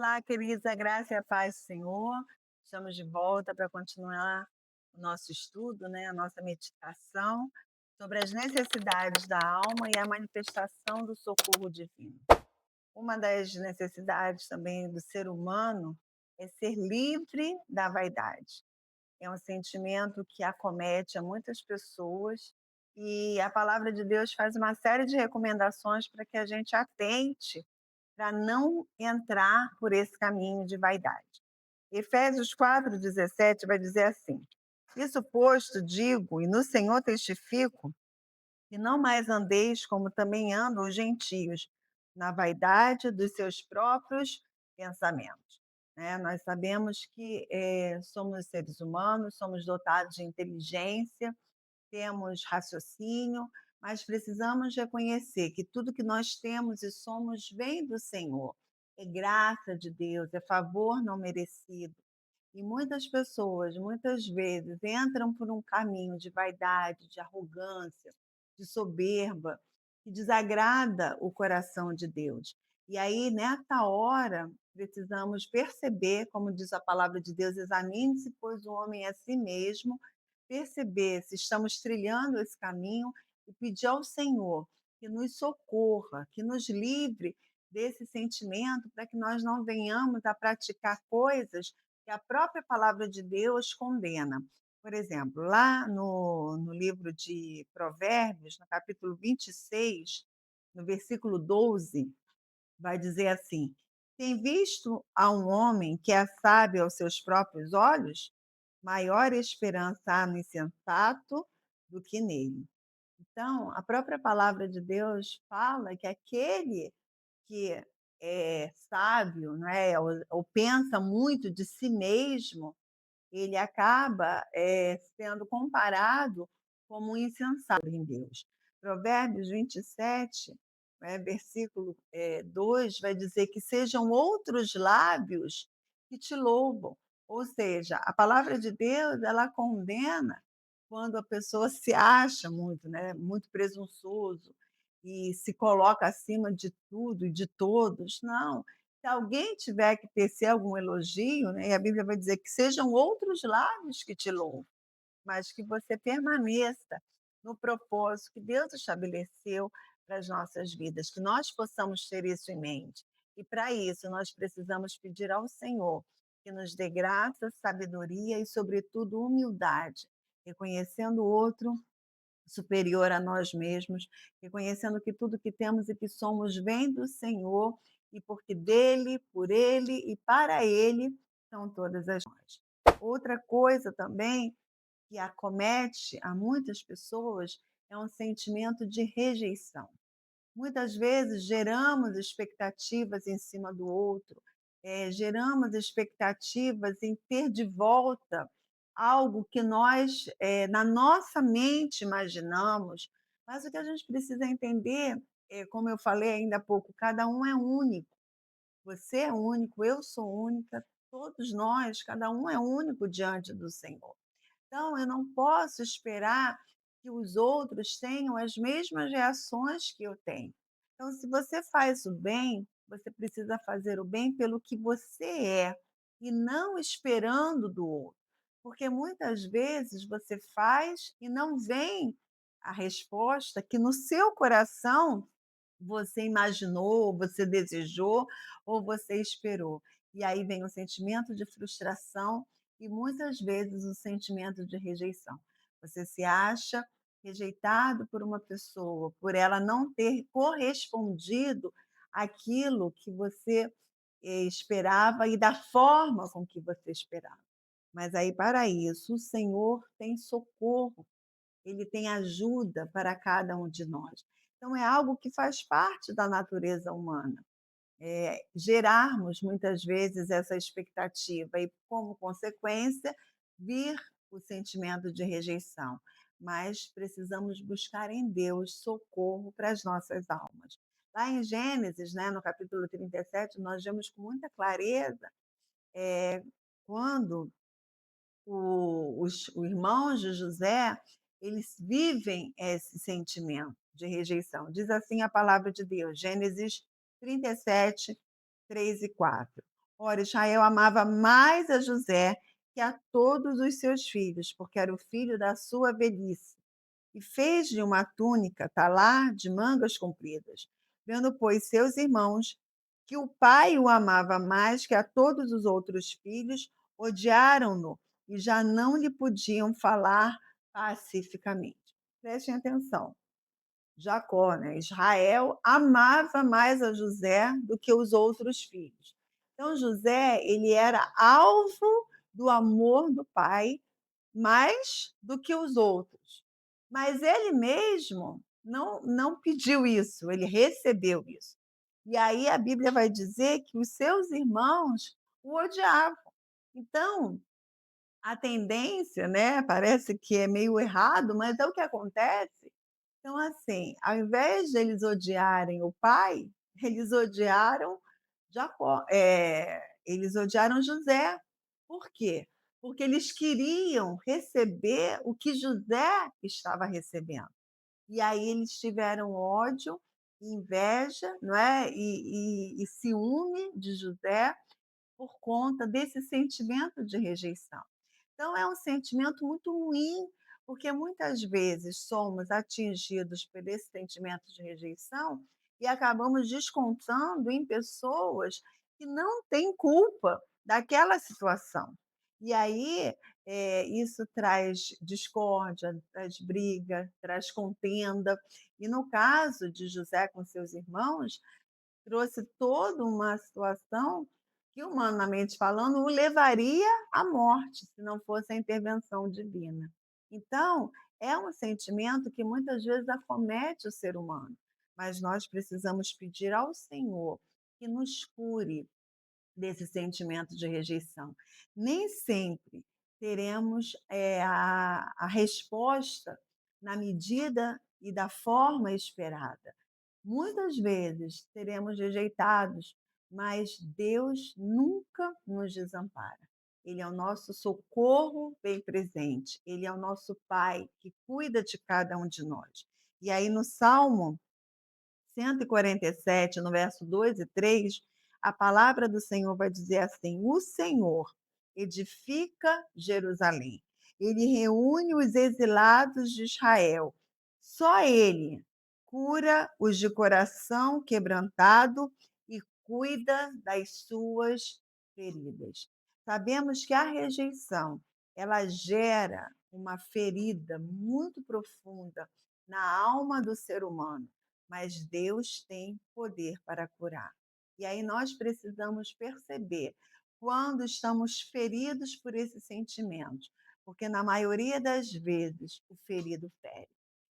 Olá, queridos, a graça e a paz do Senhor. Estamos de volta para continuar o nosso estudo, né, a nossa meditação sobre as necessidades da alma e a manifestação do socorro divino. Uma das necessidades também do ser humano é ser livre da vaidade. É um sentimento que acomete a muitas pessoas e a palavra de Deus faz uma série de recomendações para que a gente atente para não entrar por esse caminho de vaidade. Efésios 4,17 vai dizer assim: Isso posto, digo, e no Senhor testifico, que não mais andeis como também andam os gentios, na vaidade dos seus próprios pensamentos. Né? Nós sabemos que somos seres humanos, somos dotados de inteligência, temos raciocínio, mas precisamos reconhecer que tudo que nós temos e somos vem do Senhor. É graça de Deus, é favor não merecido. E muitas pessoas, muitas vezes, entram por um caminho de vaidade, de arrogância, de soberba, que desagrada o coração de Deus. E aí, nessa hora, precisamos perceber, como diz a palavra de Deus, examine-se, pois o homem é a si mesmo, perceber se estamos trilhando esse caminho e pedir ao Senhor que nos socorra, que nos livre desse sentimento, para que nós não venhamos a praticar coisas que a própria palavra de Deus condena. Por exemplo, lá no livro de Provérbios, no capítulo 26, no versículo 12, vai dizer assim: Tem visto a um homem que é sábio aos seus próprios olhos? Maior esperança há no insensato do que nele. Então, a própria palavra de Deus fala que aquele que é sábio, né, ou pensa muito de si mesmo, ele acaba sendo comparado como um insensato em Deus. Provérbios 27, né, versículo 2, vai dizer que sejam outros lábios que te louvam. Ou seja, a palavra de Deus, ela condena quando a pessoa se acha muito, né, muito presunçoso e se coloca acima de tudo e de todos. Não, se alguém tiver que tecer algum elogio, né, e a Bíblia vai dizer que sejam outros lábios que te louvam, mas que você permaneça no propósito que Deus estabeleceu para as nossas vidas, que nós possamos ter isso em mente. E para isso nós precisamos pedir ao Senhor que nos dê graça, sabedoria e, sobretudo, humildade, reconhecendo o outro superior a nós mesmos, reconhecendo que tudo que temos e que somos vem do Senhor e porque dele, por ele e para ele são todas as coisas. Outra coisa também que acomete a muitas pessoas é um sentimento de rejeição. Muitas vezes geramos expectativas em cima do outro, geramos expectativas em ter de volta algo que nós, na nossa mente, imaginamos, mas o que a gente precisa entender, como eu falei ainda há pouco, cada um é único. Você é único, eu sou única, todos nós, cada um é único diante do Senhor. Então, eu não posso esperar que os outros tenham as mesmas reações que eu tenho. Então, se você faz o bem, você precisa fazer o bem pelo que você é e não esperando do outro. Porque muitas vezes você faz e não vem a resposta que no seu coração você imaginou, você desejou ou você esperou. E aí vem o sentimento de frustração e muitas vezes o sentimento de rejeição. Você se acha rejeitado por uma pessoa, por ela não ter correspondido àquilo que você esperava e da forma com que você esperava. Mas aí, para isso, o Senhor tem socorro, ele tem ajuda para cada um de nós. Então, é algo que faz parte da natureza humana, gerarmos muitas vezes essa expectativa e, como consequência, vir o sentimento de rejeição. Mas precisamos buscar em Deus socorro para as nossas almas. Lá em Gênesis, né, no capítulo 37, nós vemos com muita clareza quando os irmãos de José, eles vivem esse sentimento de rejeição. Diz assim a palavra de Deus, Gênesis 37, 3 e 4. Ora, Israel amava mais a José que a todos os seus filhos, porque era o filho da sua velhice. E fez-lhe uma túnica talar de mangas compridas. Vendo, pois, seus irmãos que o pai o amava mais que a todos os outros filhos, odiaram-no e já não lhe podiam falar pacificamente. Prestem atenção. Jacó, né? Israel amava mais a José do que os outros filhos. Então José, ele era alvo do amor do pai mais do que os outros. Mas ele mesmo não pediu isso, ele recebeu isso. E aí a Bíblia vai dizer que os seus irmãos o odiavam. Então, a tendência, né, parece que é meio errado, mas é o que acontece. Então, assim, ao invés de eles odiarem o pai, eles odiaram Jacó, eles odiaram José. Por quê? Porque eles queriam receber o que José estava recebendo. E aí eles tiveram ódio, inveja, não é? E ciúme de José por conta desse sentimento de rejeição. Então é um sentimento muito ruim, porque muitas vezes somos atingidos por esse sentimento de rejeição e acabamos descontando em pessoas que não têm culpa daquela situação. E aí, isso traz discórdia, traz briga, traz contenda. E no caso de José com seus irmãos, trouxe toda uma situação que, humanamente falando, o levaria à morte, se não fosse a intervenção divina. Então, é um sentimento que muitas vezes acomete o ser humano, mas nós precisamos pedir ao Senhor que nos cure desse sentimento de rejeição. Nem sempre teremos a resposta na medida e da forma esperada. Muitas vezes seremos rejeitados, mas Deus nunca nos desampara. Ele é o nosso socorro bem presente. Ele é o nosso Pai que cuida de cada um de nós. E aí no Salmo 147, no verso 2 e 3, a palavra do Senhor vai dizer assim: O Senhor edifica Jerusalém, ele reúne os exilados de Israel. Só ele cura os de coração quebrantado e cuida das suas feridas. Sabemos que a rejeição, ela gera uma ferida muito profunda na alma do ser humano, mas Deus tem poder para curar. E aí nós precisamos perceber quando estamos feridos por esses sentimentos, porque na maioria das vezes o ferido fere.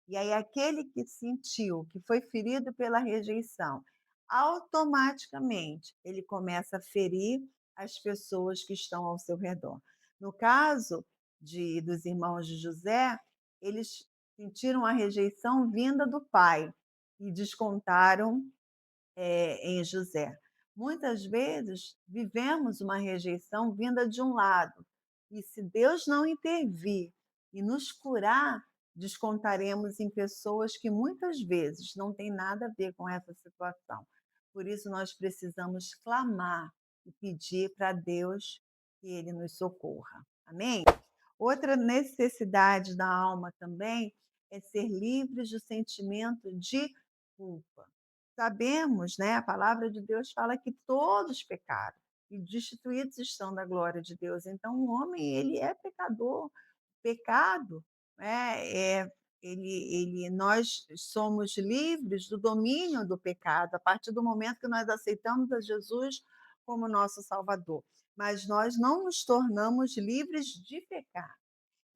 E aí aquele que sentiu que foi ferido pela rejeição, automaticamente ele começa a ferir as pessoas que estão ao seu redor. No caso dos irmãos de José, eles sentiram a rejeição vinda do pai e descontaram, em José. Muitas vezes vivemos uma rejeição vinda de um lado, e se Deus não intervir e nos curar, descontaremos em pessoas que muitas vezes não têm nada a ver com essa situação. Por isso nós precisamos clamar e pedir para Deus que ele nos socorra. Amém? Outra necessidade da alma também é ser livres do sentimento de culpa. Sabemos, né, a palavra de Deus fala que todos pecaram e destituídos estão da glória de Deus. Então, o homem, ele é pecador. Pecado, né, nós somos livres do domínio do pecado a partir do momento que nós aceitamos a Jesus como nosso Salvador. Mas nós não nos tornamos livres de pecar.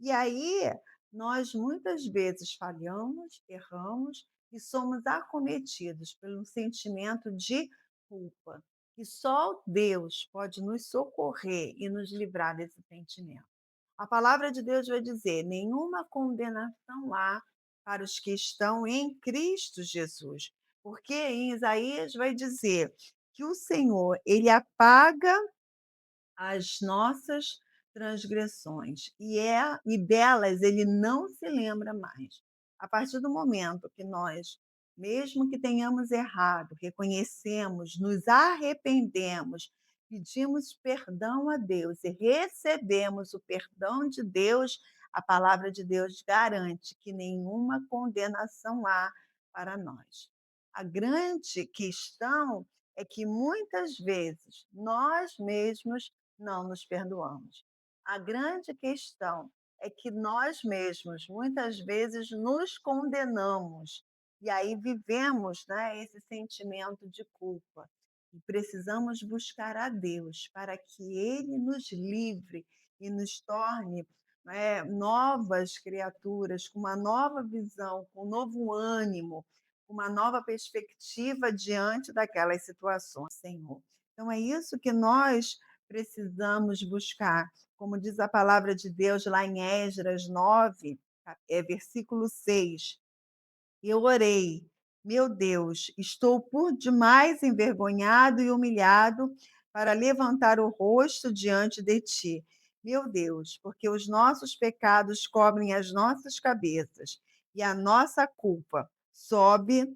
E aí, nós muitas vezes falhamos, erramos e somos acometidos pelo sentimento de culpa. E só Deus pode nos socorrer e nos livrar desse sentimento. A palavra de Deus vai dizer: nenhuma condenação há para os que estão em Cristo Jesus. Porque em Isaías vai dizer que o Senhor, ele apaga as nossas transgressões e delas ele não se lembra mais. A partir do momento que nós, mesmo que tenhamos errado, reconhecemos, nos arrependemos, pedimos perdão a Deus e recebemos o perdão de Deus, a palavra de Deus garante que nenhuma condenação há para nós. A grande questão é que muitas vezes nós mesmos não nos perdoamos. A grande questão é que nós mesmos muitas vezes nos condenamos e aí vivemos, né, esse sentimento de culpa. E precisamos buscar a Deus para que Ele nos livre e nos torne, novas criaturas, com uma nova visão, com um novo ânimo, com uma nova perspectiva diante daquelas situações, Senhor. Então é isso que nós precisamos buscar. Como diz a palavra de Deus lá em Esdras 9, versículo 6. Eu orei: "Meu Deus, estou por demais envergonhado e humilhado para levantar o rosto diante de ti. Meu Deus, porque os nossos pecados cobrem as nossas cabeças e a nossa culpa sobe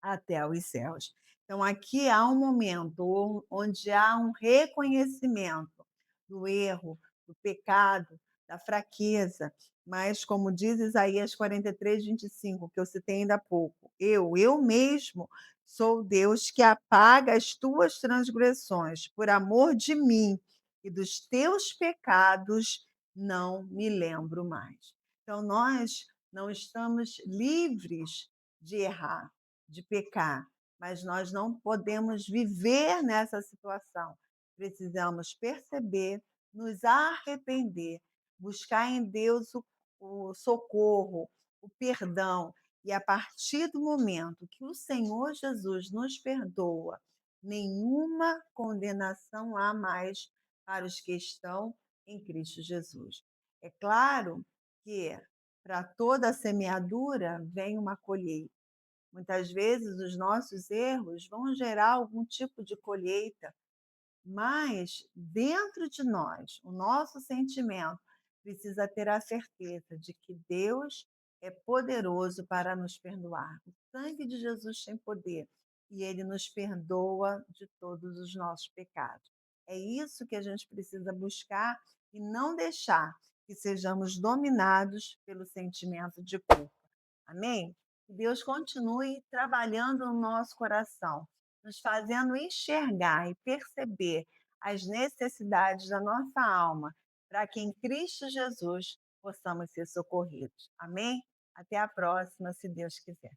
até os céus". Então, aqui há um momento onde há um reconhecimento do erro, do pecado, da fraqueza, mas como diz Isaías 43:25, que eu citei ainda há pouco, eu mesmo sou o Deus que apaga as tuas transgressões, por amor de mim, e dos teus pecados não me lembro mais. Então, nós não estamos livres de errar, de pecar, mas nós não podemos viver nessa situação. Precisamos perceber, nos arrepender, buscar em Deus o socorro, o perdão. E a partir do momento que o Senhor Jesus nos perdoa, nenhuma condenação há mais para os que estão em Cristo Jesus. É claro que para toda semeadura vem uma colheita. Muitas vezes os nossos erros vão gerar algum tipo de colheita, mas dentro de nós, o nosso sentimento precisa ter a certeza de que Deus é poderoso para nos perdoar. O sangue de Jesus tem poder e ele nos perdoa de todos os nossos pecados. É isso que a gente precisa buscar e não deixar que sejamos dominados pelo sentimento de culpa. Amém? Que Deus continue trabalhando no nosso coração, nos fazendo enxergar e perceber as necessidades da nossa alma, para que em Cristo Jesus possamos ser socorridos. Amém? Até a próxima, se Deus quiser.